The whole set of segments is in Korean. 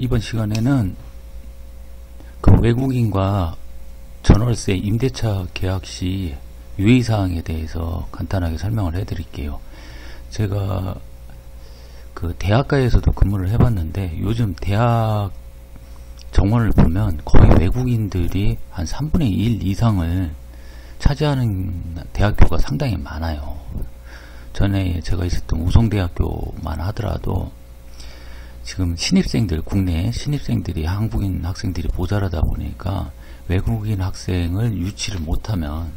이번 시간에는 그 외국인과 전월세 임대차 계약 시 유의사항에 대해서 간단하게 설명을 해드릴게요. 제가 그 대학가에서도 근무를 해봤는데 요즘 대학 정원을 보면 거의 외국인들이 한 3분의 1 이상을 차지하는 대학교가 상당히 많아요. 전에 제가 있었던 우성대학교만 하더라도 지금 신입생들, 국내 신입생들이 한국인 학생들이 모자라다 보니까 외국인 학생을 유치를 못하면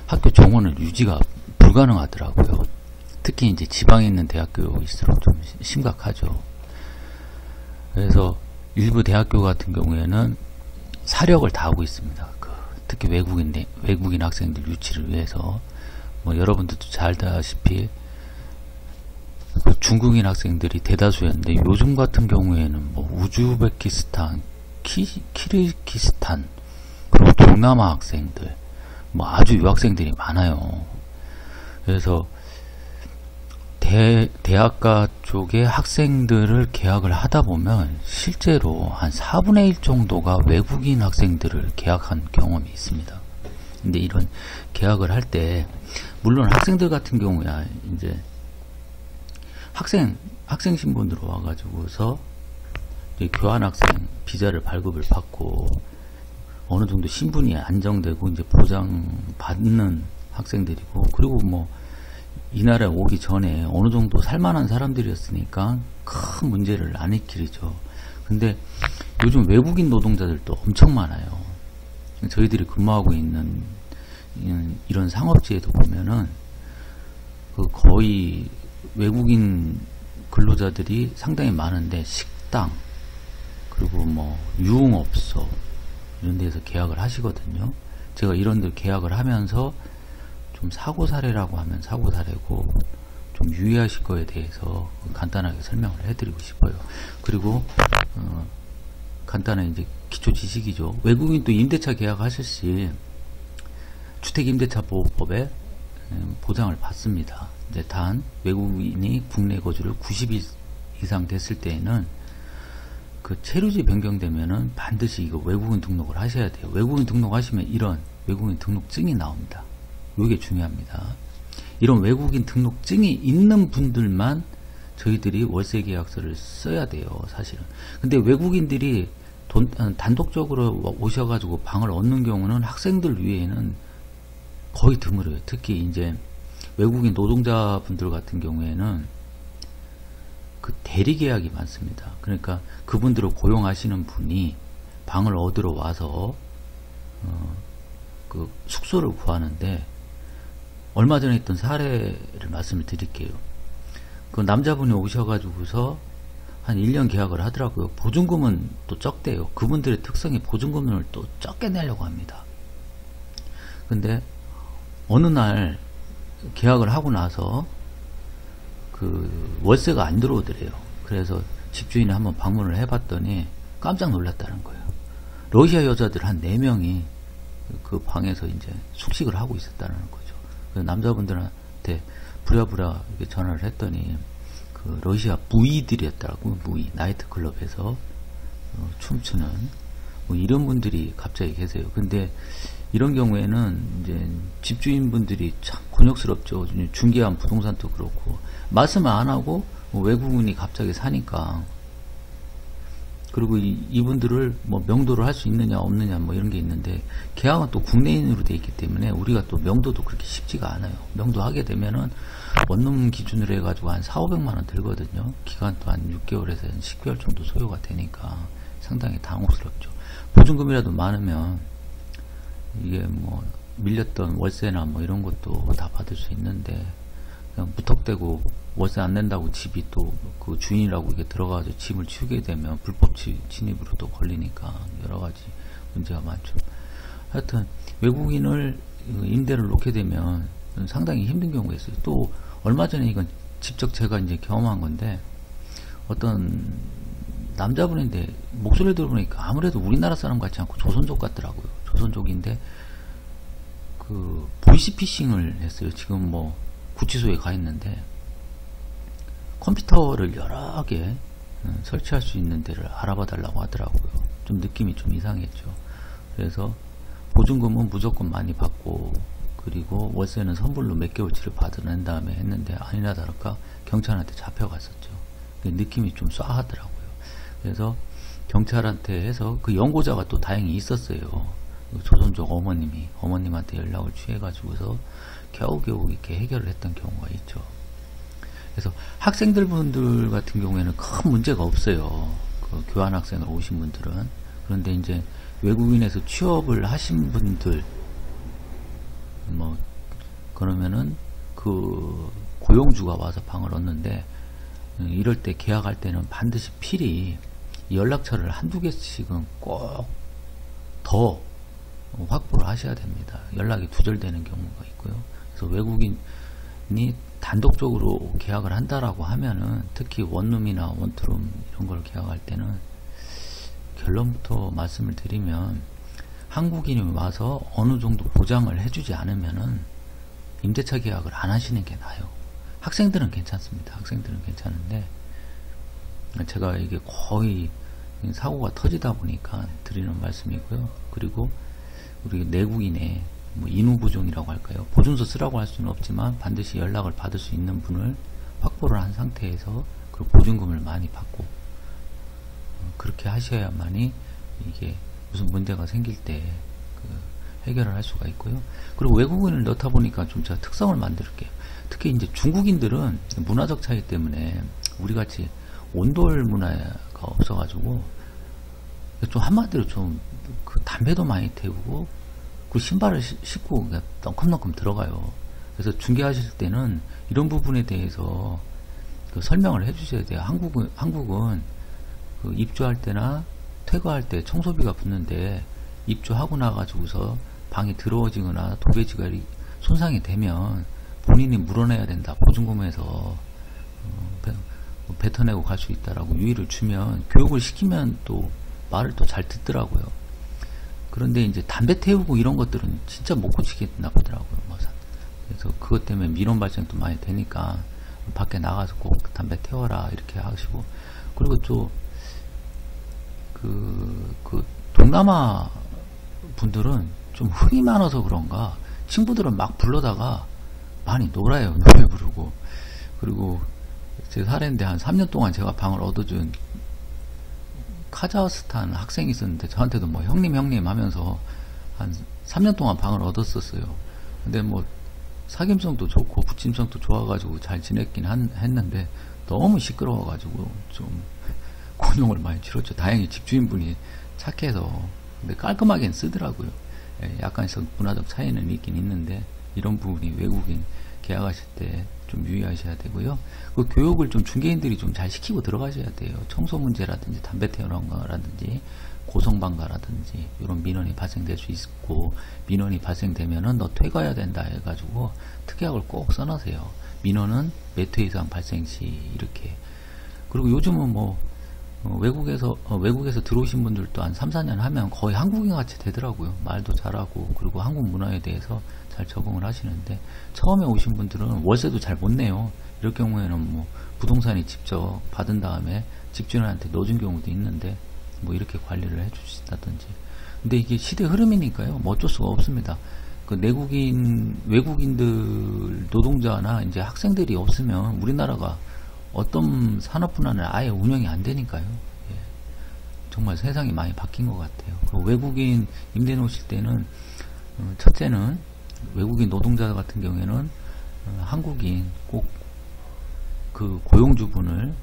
학교 정원을 유지가 불가능하더라고요. 특히 이제 지방에 있는 대학교일수록 좀 심각하죠. 그래서 일부 대학교 같은 경우에는 사력을 다하고 있습니다. 특히 외국인 학생들 유치를 위해서 뭐 여러분들도 잘 알다시피 중국인 학생들이 대다수였는데 요즘 같은 경우에는 뭐 우즈베키스탄, 키르기스탄 그리고 동남아 학생들 뭐 아주 유학생들이 많아요. 그래서 대학가 쪽에 학생들을 계약을 하다 보면 실제로 한 4분의 1 정도가 외국인 학생들을 계약한 경험이 있습니다. 근데 이런 계약을 할 때 물론 학생들 같은 경우야 이제 학생 신분으로 와가지고서 이제 교환학생 비자를 발급을 받고 어느 정도 신분이 안정되고 이제 보장받는 학생들이고, 그리고 뭐 이 나라에 오기 전에 어느 정도 살만한 사람들이었으니까 큰 문제를 안 일으키죠. 근데 요즘 외국인 노동자들도 엄청 많아요. 저희들이 근무하고 있는 이런 상업지에도 보면은 거의 외국인 근로자들이 상당히 많은데 식당 그리고 뭐 유흥업소 이런 데서 계약을 하시거든요. 제가 이런 데 계약을 하면서 좀 사고사례라고 하면 사고사례고 좀 유의하실 거에 대해서 간단하게 설명을 해드리고 싶어요. 그리고 간단한 이제 기초 지식이죠. 외국인 또 임대차 계약하실 시 주택임대차보호법에 보장을 받습니다. 이제 단 외국인이 국내 거주를 90일 이상 됐을 때에는 그 체류지 변경되면은 반드시 이거 외국인 등록을 하셔야 돼요. 외국인 등록하시면 이런 외국인 등록증이 나옵니다. 이게 중요합니다. 이런 외국인 등록증이 있는 분들만 저희들이 월세 계약서를 써야 돼요, 사실은. 근데 외국인들이 단독적으로 오셔가지고 방을 얻는 경우는 학생들 외에는 거의 드물어요. 특히 이제 외국인 노동자분들 같은 경우에는 그 대리 계약이 많습니다. 그러니까 그분들을 고용하시는 분이 방을 얻으러 와서 그 숙소를 구하는데, 얼마 전에 있던 사례를 말씀을 드릴게요. 그 남자분이 오셔가지고서 한 1년 계약을 하더라고요. 보증금은 또 적대요. 그분들의 특성이 보증금을 또 적게 내려고 합니다. 근데 어느 날 계약을 하고 나서 그 월세가 안 들어오더래요. 그래서 집주인이 한번 방문을 해봤더니 깜짝 놀랐다는 거예요. 러시아 여자들 한 4명이 그 방에서 이제 숙식을 하고 있었다는 거죠. 그래서 남자분들한테 부랴부랴 이렇게 전화를 했더니 그 러시아 무이들이었다고, 무이 나이트클럽에서 춤추는 뭐 이런 분들이 갑자기 계세요. 근데 이런 경우에는 이제 집주인분들이 참 곤욕스럽죠. 중개한 부동산도 그렇고 말씀을 안 하고 외국인이 갑자기 사니까. 그리고 이분들을 뭐 명도를 할 수 있느냐 없느냐 뭐 이런 게 있는데, 계약은 또 국내인으로 돼 있기 때문에 우리가 또 명도도 그렇게 쉽지가 않아요. 명도하게 되면은 원룸 기준으로 해가지고 한 4,500만원 들거든요. 기간도 한 6개월에서 한 10개월 정도 소요가 되니까 상당히 당혹스럽죠. 보증금이라도 많으면 이게 뭐 밀렸던 월세나 뭐 이런 것도 다 받을 수 있는데, 그냥 무턱대고 월세 안 낸다고 집이 또 그 주인이라고 이게 들어가서 집을 치우게 되면 불법 진입으로 또 걸리니까 여러 가지 문제가 많죠. 하여튼 외국인을 임대를 놓게 되면 상당히 힘든 경우가 있어요. 또 얼마 전에 이건 직접 제가 이제 경험한 건데, 어떤 남자분인데 목소리를 들어보니까 아무래도 우리나라 사람 같지 않고 조선족 같더라고요. 조선족인데 그 보이스피싱을 했어요. 지금 뭐 구치소에 가 있는데 컴퓨터를 여러 개 설치할 수 있는 데를 알아봐 달라고 하더라고요. 좀 느낌이 좀 이상했죠. 그래서 보증금은 무조건 많이 받고, 그리고 월세는 선불로 몇 개월치를 받아낸 다음에 했는데, 아니나 다를까 경찰한테 잡혀갔었죠. 느낌이 좀 쏴하더라고요. 그래서 경찰한테 해서 그 연고자가 또 다행히 있었어요. 조선족 어머님한테 연락을 취해가지고서 겨우겨우 이렇게 해결을 했던 경우가 있죠. 그래서 학생들 분들 같은 경우에는 큰 문제가 없어요. 그 교환학생으로 오신 분들은. 그런데 이제 외국인에서 취업을 하신 분들, 뭐 그러면은 그 고용주가 와서 방을 얻는데, 이럴 때 계약할 때는 반드시 필히 연락처를 한두 개씩은 꼭 더 확보를 하셔야 됩니다. 연락이 두절되는 경우가 있고요. 그래서 외국인이 단독적으로 계약을 한다라고 하면은, 특히 원룸이나 원투룸 이런 걸 계약할 때는 결론부터 말씀을 드리면, 한국인이 와서 어느 정도 보장을 해주지 않으면은 임대차 계약을 안 하시는 게 나아요. 학생들은 괜찮습니다. 학생들은 괜찮은데, 제가 이게 거의 사고가 터지다 보니까 드리는 말씀이고요. 그리고 우리 내국인의 뭐 인후보증이라고 할까요? 보증서 쓰라고 할 수는 없지만 반드시 연락을 받을 수 있는 분을 확보를 한 상태에서 그 보증금을 많이 받고, 그렇게 하셔야만이 이게 무슨 문제가 생길 때 해결을 할 수가 있고요. 그리고 외국인을 넣다 보니까 좀 제가 특성을 만들게요. 특히 이제 중국인들은 문화적 차이 때문에 우리같이 온돌 문화가 없어가지고, 좀 한마디로 좀 그 담배도 많이 태우고, 그 신발을 신고 그냥 덩컴덩컴 들어가요. 그래서 중개하실 때는 이런 부분에 대해서 그 설명을 해주셔야 돼요. 한국은 그 입주할 때나 퇴거할 때 청소비가 붙는데, 입주하고 나가지고서 방이 더러워지거나 도배지가 손상이 되면 본인이 물어내야 된다. 보증금에서 뱉어내고 갈 수 있다라고 유의를 주면, 교육을 시키면 또 말을 또 잘 듣더라고요. 그런데 이제 담배 태우고 이런 것들은 진짜 못 고치겠나 보더라고요. 그래서 그것 때문에 민원 발생도 많이 되니까 밖에 나가서 꼭 담배 태워라 이렇게 하시고, 그리고 또 그 동남아 분들은 좀 흥이 많아서 그런가 친구들은 막 불러다가 많이 놀아요. 노래 부르고. 그리고 제 사례인데 한 3년 동안 제가 방을 얻어준 카자흐스탄 학생이 있었는데, 저한테도 뭐 형님 하면서 한 3년 동안 방을 얻었었어요. 근데 뭐 사귐성도 좋고 부침성도 좋아가지고 잘 지냈긴 했는데, 너무 시끄러워가지고 좀 곤욕을 많이 치렀죠. 다행히 집주인분이 착해서. 근데 깔끔하게는 쓰더라고요. 약간 문화적 차이는 있긴 있는데, 이런 부분이 외국인 계약하실 때 좀 유의하셔야 되고요. 그 교육을 좀 중개인들이 좀 잘 시키고 들어가셔야 돼요. 청소 문제라든지 담배 태우는 거라든지 고성방가라든지 이런 민원이 발생될 수 있고, 민원이 발생되면은 너 퇴거해야 된다 해가지고 특약을 꼭 써놓으세요. 민원은 몇 회 이상 발생 시 이렇게. 그리고 요즘은 뭐 외국에서 들어오신 분들도 한 3, 4년 하면 거의 한국인 같이 되더라고요. 말도 잘하고, 그리고 한국 문화에 대해서 잘 적응을 하시는데, 처음에 오신 분들은 월세도 잘 못 내요. 이럴 경우에는 뭐 부동산이 직접 받은 다음에 집주인한테 넣어준 경우도 있는데, 뭐 이렇게 관리를 해주시다든지. 근데 이게 시대 흐름이니까요. 뭐 어쩔 수가 없습니다. 그 외국인들 노동자나 이제 학생들이 없으면 우리나라가 어떤 산업 분야는 아예 운영이 안 되니까요. 예. 정말 세상이 많이 바뀐 것 같아요. 외국인 임대 놓으실 때는 첫째는 외국인 노동자 같은 경우에는 한국인 꼭 그 고용주분을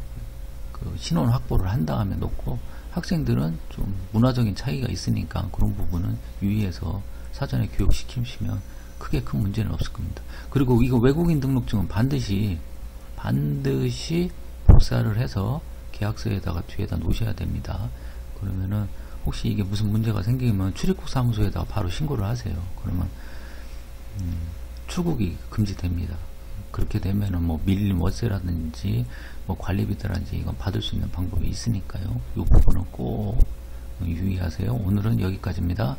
그 신원 확보를 한 다음에 놓고, 학생들은 좀 문화적인 차이가 있으니까 그런 부분은 유의해서 사전에 교육시키시면 크게 큰 문제는 없을 겁니다. 그리고 이거 외국인 등록증은 반드시 복사를 해서 계약서에다가 뒤에다 놓으셔야 됩니다. 그러면은 혹시 이게 무슨 문제가 생기면 출입국 사무소에다가 바로 신고를 하세요. 그러면 출국이 금지됩니다. 그렇게 되면은 뭐 밀린 월세라든지 뭐 관리비라든지 이건 받을 수 있는 방법이 있으니까요. 이 부분은 꼭 유의하세요. 오늘은 여기까지입니다.